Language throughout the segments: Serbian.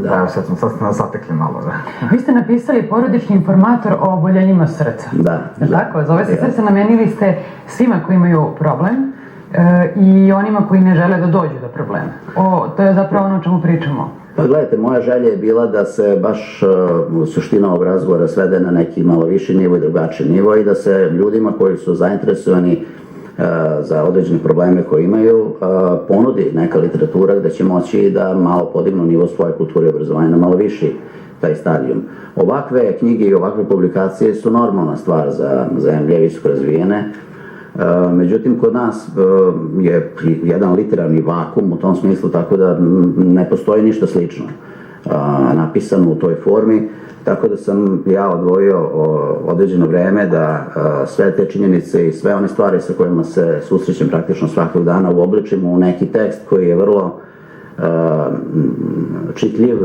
Da, sad ste nas zatekli malo, da. Vi ste napisali porodični informator o oboljenjima srca. Da. Tako, zove se srce, namenili ste svima koji imaju problem i onima koji ne žele da dođu do problema. To je zapravo ono o čemu pričamo. Pa gledajte, moja želja je bila da se baš suština ovog razgovora svede na neki malo viši nivo i drugačiji nivo i da se ljudima koji su zainteresovani za određene probleme koje imaju ponudi neka literatura gde će moći da malo podignu nivo svoje kulture i obrazovanja na malo viši taj stadijum. Ovakve knjige i ovakve publikacije su normalna stvar za zemlje visoko razvijene. Međutim, kod nas je jedan literarni vakum u tom smislu, tako da ne postoji ništa slično napisano u toj formi, tako da sam ja odvojio određeno vreme da sve te činjenice i sve one stvari sa kojima se susrećem praktično svakog dana uobličim u neki tekst koji je vrlo čitljiv,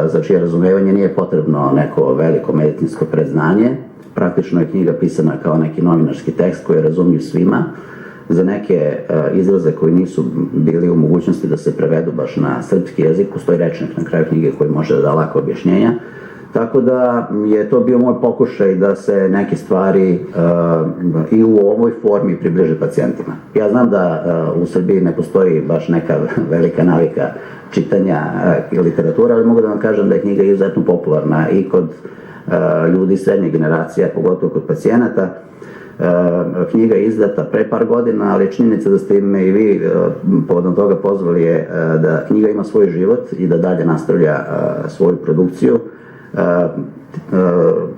za čije razumevanje nije potrebno neko veliko medicinsko predznanje. Praktično je knjiga pisana kao neki novinarski tekst koji je razumljiv svima. Za neke izraze koji nisu bili u mogućnosti da se prevedu baš na srpski jezik, postoji rečnik na kraju knjige koji može da da lako objašnjenja. Tako da je to bio moj pokušaj da se neke stvari i u ovoj formi približe pacijentima. Ja znam da u Srbiji ne postoji baš neka velika navika čitanja literatura, ali mogu da vam kažem da je knjiga izuzetno popularna i kod ljudi srednje generacije, pogotovo kod pacijenata. Knjiga je izdata pre par godina, ali činjenica da ste me i vi povodom toga pozvali je da knjiga ima svoj život i da dalje nastavlja svoju produkciju.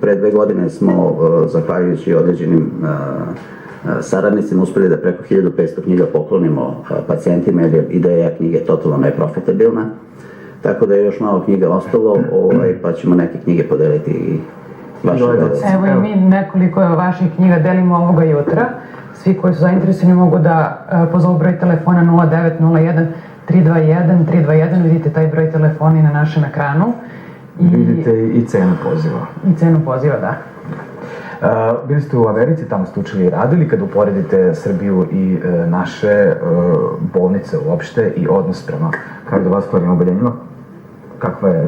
Pre 2 godine smo, zahvaljujući određenim saradnicima, uspeli da preko 1500 knjiga poklonimo pacijentima, jer je ideja knjige totalno neprofitabilna. Tako da je još malo knjiga ostalo, pa ćemo neke knjige podeliti i vaše gledalce. Evo i mi nekoliko vaših knjiga delimo ovoga jutra. Svi koji su zainteresovani mogu da pozovu broj telefona 0901 321 321, vidite taj broj telefona i na našem ekranu. Vidite i cenu poziva. I cenu poziva, da. Bili ste u Americi, tamo ste učili i radili. Kad uporedite Srbiju i naše bolnice uopšte i odnos prema kardiovaskularnim oboljenjima,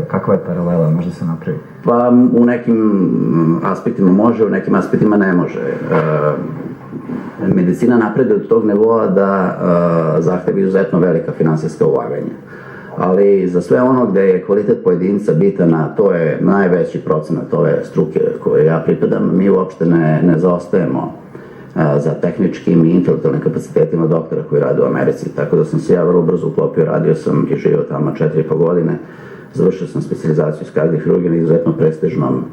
kakva je paralela, može se napraviti? Pa u nekim aspektima može, u nekim aspektima ne može. Medicina napreduje od tog nivoa da zahtevi izuzetno velika finansijska ulaganja. Ali za sve ono gde je kvalitet pojedinca bitan, a to je najveći procenat ove struke koje ja pripadam, mi uopšte ne zaostajemo za tehničkim i intelektualnim kapacitetima doktora koji rade u Americi. Tako da sam se ja vrlo brzo uklopio, radio sam i živio tamo 4,5 godine. Završio sam specijalizaciju iz kardiohirurgije na izuzetno prestižnom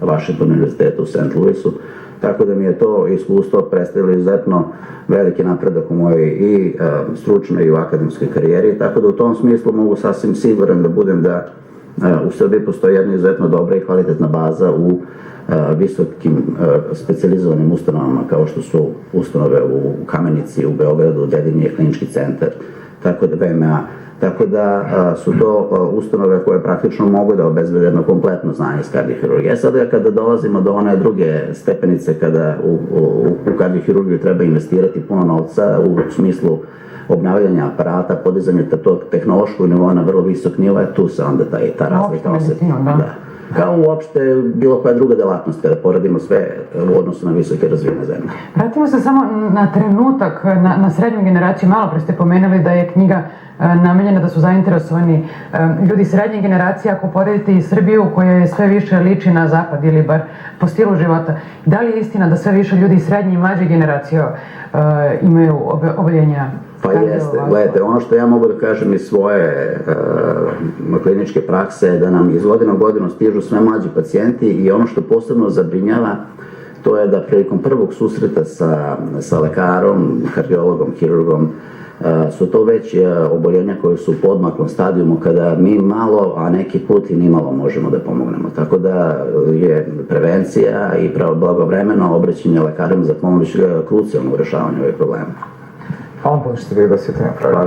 Washington univerzitetu u St. Louisu. Tako da mi je to iskustvo predstavilo izuzetno veliki napredak u mojoj i stručnoj i u akademskoj karijeri. Tako da u tom smislu mogu sasvim siguran da budem da u Srbiji postoji jedna izuzetno dobra i kvalitetna baza u visokim specijalizovanim ustanovama kao što su ustanove u Kamenici, u Beogradu, Dedinje je klinički centar, tako da VMA. Tako da su to ustanove koje praktično mogu da obezbede jedno kompletno znanje iz kardiohirurgije. Sada kada dolazimo do one druge stepenice kada u kardiohirurgiju treba investirati puno novca u smislu obnavljanja aparata, podizanja tog tehnološkog nivoa na vrlo visok nivo, tu se onda ta razlika osjeti. Kao uopšte bilo koja druga delatnost kada poradimo sve u odnosu na visoke razvijene zemlje. Vratimo se samo na trenutak, na srednju generaciju. Malo pre ste pomenuli da je knjiga namenjena da su zainteresovani ljudi srednje generacije. Ako poredite i Srbiju koja je sve više liči na zapad ili bar po stilu života, da li je istina da sve više ljudi srednje i mlađe generacije imaju oboljenja? Pa jeste, gledajte, ono što ja mogu da kažem iz svoje kliničke prakse je da nam iz godine u godinu stižu sve mlađi pacijenti i ono što posebno zabrinjava to je da prilikom prvog susreta sa lekarom, kardiologom, hirurgom, su to već oboljenja koje su u podmaklom stadijumu kada mi malo, a neki put i nimalo možemo da pomognemo. Tako da je prevencija i blagovremeno obraćanje lekarima za pomoć krucijalno u rešavanju ovih problema. Hvala vam puno što ste bili da se to napravili.